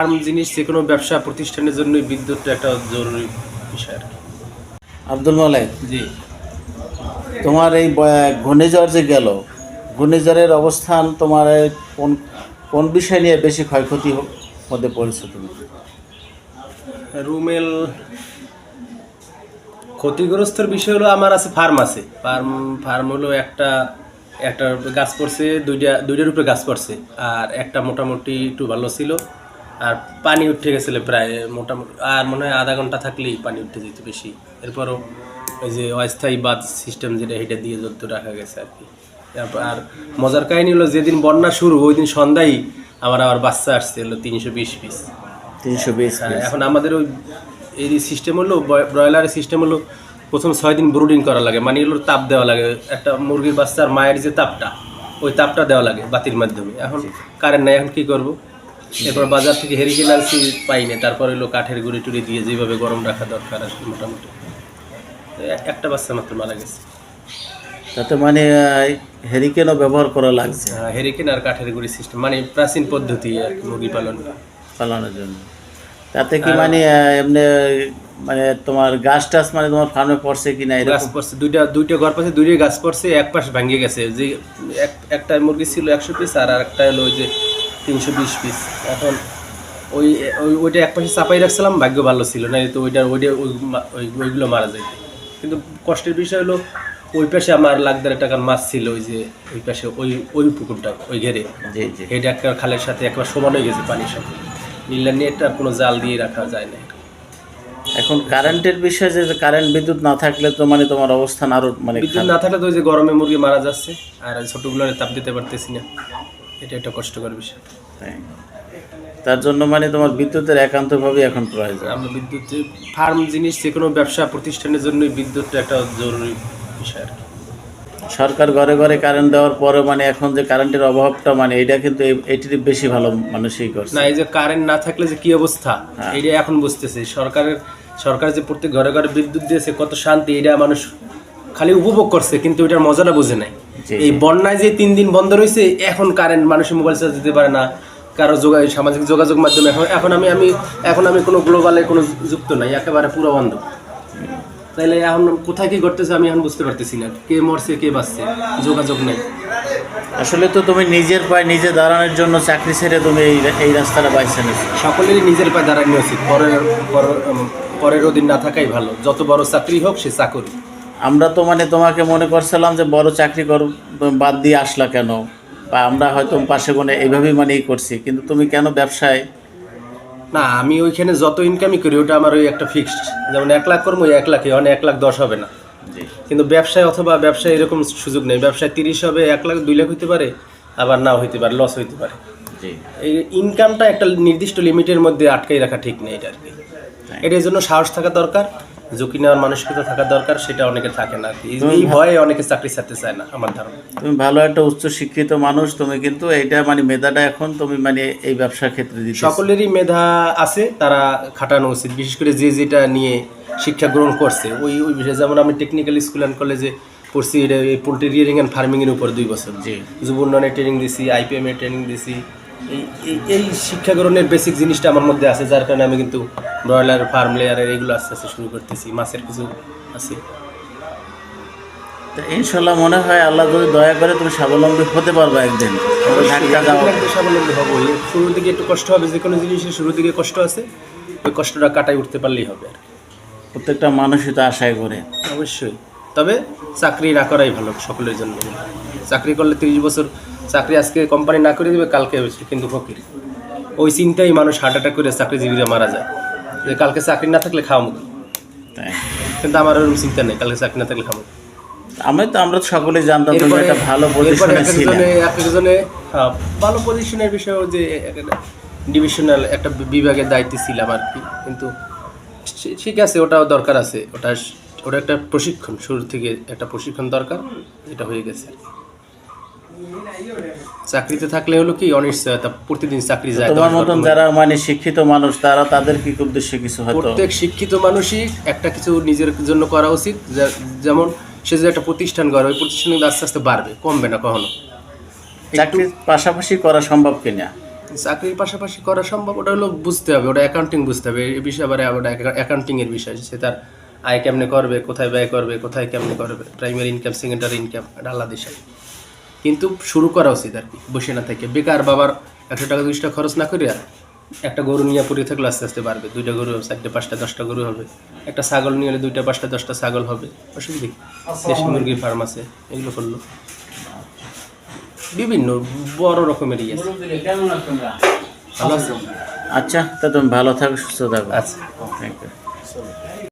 Farm জিনিস যে কোনো ব্যবসা প্রতিষ্ঠানের জন্যই বিদ্যুৎটা একটা জরুরি বিষয় আর কি। আব্দুল মালেক, জি, তোমার এই ঘূর্ণিঝড় যে গেল, ঘূর্ণিঝড়ের অবস্থান তোমার কোন কোন বিষয় নিয়ে বেশি ক্ষয়ক্ষতি মধ্যে পড়েছো তুমি? রুমেল ক্ষতিগ্রস্তর বিষয় হলো আমার আছে ফার্ম আছে। ফার্ম হলো একটা একটা গাছ পড়ছে, দুইটার উপরে গাছ পড়ছে, আর একটা মোটামুটি একটু ভালো ছিল, আর পানি উঠে গেছিল প্রায় মোটামুটি, আর মনে হয় আধা ঘন্টা থাকলেই পানি উঠে যেত বেশি। এরপরও ওই যে অস্থায়ী বাঁধ সিস্টেম যেটা সেটা দিয়ে যত রাখা গেছে আর কি। তারপর আর মজার কাহিনী হলো যেদিন বন্যা শুরু ওই দিন সন্ধ্যায় আবার বাচ্চা আসছে হলো 320 পিস। 320 এখন আমাদের ওই এই সিস্টেম হলো ব্রয়লারের সিস্টেম হলো প্রথম 6 দিন ব্রুডিং করা লাগে, মানে এগুলোর তাপ দেওয়া লাগে, একটা মুরগির বাচ্চার মায়ের যে তাপটা ওই তাপটা দেওয়া লাগে বাতির মাধ্যমে। এখন কারেন্ট নাই, এখন কী করবো? এরপর বাজার থেকে হেরিকেন আনছি, পাই না। তারপর হলো কাঠের গুঁড়ি টুড়ি দিয়ে যেভাবে গরম রাখা দরকার আর কি, মোটামুটি একটা বাচ্চা মাত্র মারা গেছে। তাতে মানে হেরিকেনও ব্যবহার করা লাগছে হেরিকেন আর কাঠের গুঁড়ি সিস্টেম, মানে প্রাচীন পদ্ধতি আর কি মুরগি পালন। পালানোর জন্য। তাতে কি মানে এমনি মানে তোমার গাছ টাছ মানে তোমার ফার্মে পড়ছে কিনা? গাছ পড়ছে, দুইটা ঘর পাশে দুইটাই গাছ পড়ছে, এক পাশ ভাঙিয়ে গেছে। যে একটা মুরগি ছিল 100 পিস, আর একটা হলো ওই যে 320 পিস। এখন ওইটা এক পাশে চাপাই রাখছিলাম, ভাগ্য ভালো ছিল, না তো ওইগুলো মারা যায়। কিন্তু কষ্টের বিষয় হলো ওই পাশে আমার লাখ টাকার মাছ ছিল, ওই যে ওই পাশে ওই পুকুরটা ওই ঘেরে এটা একটা খালের সাথে একবার সমান হয়ে গেছে পানির সাথে। নীলা নেটটা কোনো জাল দিয়ে রাখা যায় না। এখন কারেন্টের বিষয়ে যে কারেন্ট বিদ্যুৎ না থাকলে তো মানে তোমার অবস্থান আরো মানে বিদ্যুৎ না থাকলে তো ওই যে গরমে মুরগি মারা যাচ্ছে, আর ছোটগুলোর তাপ দিতে পারতেছি না, এটা একটা কষ্টকর বিষয়। তার জন্য মানে তোমার বিদ্যুতের একান্তভাবে এখন প্রয়োজন। আমরা বিদ্যুৎ ফার্ম জিনিস যে কোনো ব্যবসা প্রতিষ্ঠানের জন্যই বিদ্যুৎটা একটা জরুরি বিষয় আর কি। সরকার ঘরে ঘরে কারেন্ট দেওয়ার পরে মানে এখন যে কারেন্টের অভাবটা মানে এটা কিন্তু এটির বেশি ভালো মানুষই করছে না। এই যে কারেন্ট না থাকলে যে কি অবস্থা, এইটা এখন বুঝতেছে। সরকার যে প্রত্যেক ঘরে ঘরে বিদ্যুৎ দিয়েছে, কত শান্তি, এটা মানুষ খালি উপভোগ করছে, কিন্তু এটার মজাটা বোঝে নাই। এই বন্যায় যে 3 দিন বন্ধ রয়েছে, এখন কারেন্ট মানুষের মোবাইল চার্জ দিতে পারে না, কারো সামাজিক যোগাযোগ মাধ্যমে এখন আমি কোনো গ্লোবালে কোনো যুক্ত নাই, একেবারে পুরো বন্ধ। তাইলে এখন কোথায় কি ঘটতেছে আমি এখন বুঝতে পারতেছি না, কে মরছে কে বাঁচছে, যোগাযোগ নেই। আসলে তো তুমি নিজের পায়ে নিজে দাঁড়ানোর জন্য চাকরি ছেড়ে তুমি এই রাস্তাটা বাইছে নিচ্ছ। সকলেরই নিজের পায়ে দাঁড়ানো উচিত, পরের অধীন না থাকাই ভালো। যত বড় চাকরি হোক সে চাকরি। আমরা তো মানে তোমাকে মনে করছিলাম যে বড় চাকরি বাদ দিয়ে আসলা কেন, বা আমরা হয়তো পাশে কোণে এইভাবেই মানে করছি, কিন্তু তুমি কেন ব্যবসায়? না, আমি ওইখানে যত ইনকামই করি ওটা আমার ওই একটা ফিক্সড, যেমন 1 লাখ করবো 1 লাখে, 1,10,000 হবে না। কিন্তু ব্যবসায় এরকম সুযোগ নেই। ব্যবসায় 30 হবে, 1 লাখ 2 লাখ হইতে পারে, আবার নাও হইতে পারে, লস হইতে পারে। এই ইনকামটা একটা নির্দিষ্ট লিমিটের মধ্যে আটকাই রাখা ঠিক নেই এটা আর কি। এটার জন্য সাহস থাকা দরকার, ঝুঁকি নেওয়ার মানসিকতা থাকা দরকার, সেটা অনেকে থাকে না আর কি। এই ভয়ে অনেকে চাকরি ছাড়তে চায় না আমার ধারণা। তুমি ভালো একটা উচ্চ শিক্ষিত মানুষ, তুমি কিন্তু এইটা মানে মেধাটা এখন তুমি মানে এই ব্যবসার ক্ষেত্রে দিচ্ছ। সকলেরই মেধা আছে, তারা খাটানো উচিত, বিশেষ করে যে যেটা নিয়ে শিক্ষা গ্রহণ করছে ওই বিষয়ে। যেমন আমি টেকনিক্যাল স্কুল অ্যান্ড কলেজে পড়ছি, এটা এই পোলট্রি রিয়ারিং অ্যান্ড ফার্মিংয়ের উপর 2 বছর যুব উন্নয়নের ট্রেনিং দিছি, IPM এর ট্রেনিং দিছি। এই শিক্ষা গ্রহণের বেসিক জিনিসটা আমার মধ্যে আছে, যার কারণে আমি কিন্তু ব্রয়লার ফার্ম লেয়ারের এগুলো আস্তে আস্তে শুরু করতেছি, মাছের কিছু আছে। তো ইনশাল্লাহ মনে হয় আল্লাহ যদি দয়া করে তুমি স্বাবলম্বী হতে পারবে একদিন। স্বাবলম্বী হবো। শুরুর দিকে একটু কষ্ট হবে, যে কোনো জিনিসের শুরুর দিকে কষ্ট আছে, ওই কষ্টটা কাটাই উঠতে পারলেই হবে আর প্রত্যেকটা মানুষই তো আশায় করে। অবশ্যই। তবে চাকরি না করাই ভালো সকলের জন্য। চাকরি করলে 30 বছর চাকরি আজকে কোম্পানি না করে দেবে, কালকে হয়েছে কিন্তু ফকির। ওই চিন্তাই মানুষ হার্ট অ্যাটাক করে চাকরিজীবীরা মারা যায়, যে কালকে চাকরি না থাকলে খাওয়া মুখ। কিন্তু আমার ওরকম চিন্তা নেই, কালকে চাকরি না থাকলে খাবো। আমরা সকলেই জানতাম তুমি একটা ভালো পজিশনে ছিলে। একজনে ভালো পজিশনের বিষয় যে ডিভিশনাল একটা বিভাগের দায়িত্বে ছিলাম আর কি। কিন্তু ঠিক আছে, ওটাও দরকার আছে, ওটা একটা প্রশিক্ষণ, শুরু থেকে একটা প্রশিক্ষণ দরকার, এটা হয়ে গেছে। চাকরিতে থাকলে হলো কি অনিশ্চয়তা, প্রতিদিন চাকরি যায়। তোমার মতন যারা মানে শিক্ষিত মানুষ, তাদের কি উদ্দেশ্যে কিছু হয়তো? প্রত্যেক শিক্ষিত মানুষই একটা কিছু নিজের জন্য করা উচিত। যেমন সে যদি একটা প্রতিষ্ঠান করে, ওই প্রতিষ্ঠান আস্তে আস্তে বাড়বে, কমবে না কখনো। চাকরির পাশাপাশি করা সম্ভব কিনা? চাকরির পাশাপাশি করা সম্ভব, ওটা হলো বুঝতে হবে, ওটা অ্যাকাউন্টিং বুঝতে হবে, এই বিষয়ে আবার ওটা অ্যাকাউন্টিংয়ের বিষয়, সে তার আয় কেমনে করবে, কোথায় ব্যয় করবে, কোথায় কেমনে করবে, প্রাইমারি ইনকাম সেকেন্ডারি ইনকাম, এটা আলাদা বিষয়। কিন্তু শুরু করা উচিত আর কি, বসে না থেকে। বেকার বাবার 100 টাকা 200 টাকা খরচ না করিয়া একটা গরু নিয়ে পড়ে থাকলে আস্তে আস্তে বাড়বে, 2টা গরু হবে, 4টা 5টা 10টা গরু হবে, একটা ছাগল নিয়ে এলে 2টা 5টা 10টা ছাগল হবে, অসুবিধা কি? দেশি মুরগির ফার্ম আছে, এগুলো করলো বিভিন্ন বড় রকমের ইয়ে আছে। ভালো আছে? আচ্ছা, তা তুমি ভালো থাকো, সুস্থ থাকো। আচ্ছা। Thank you.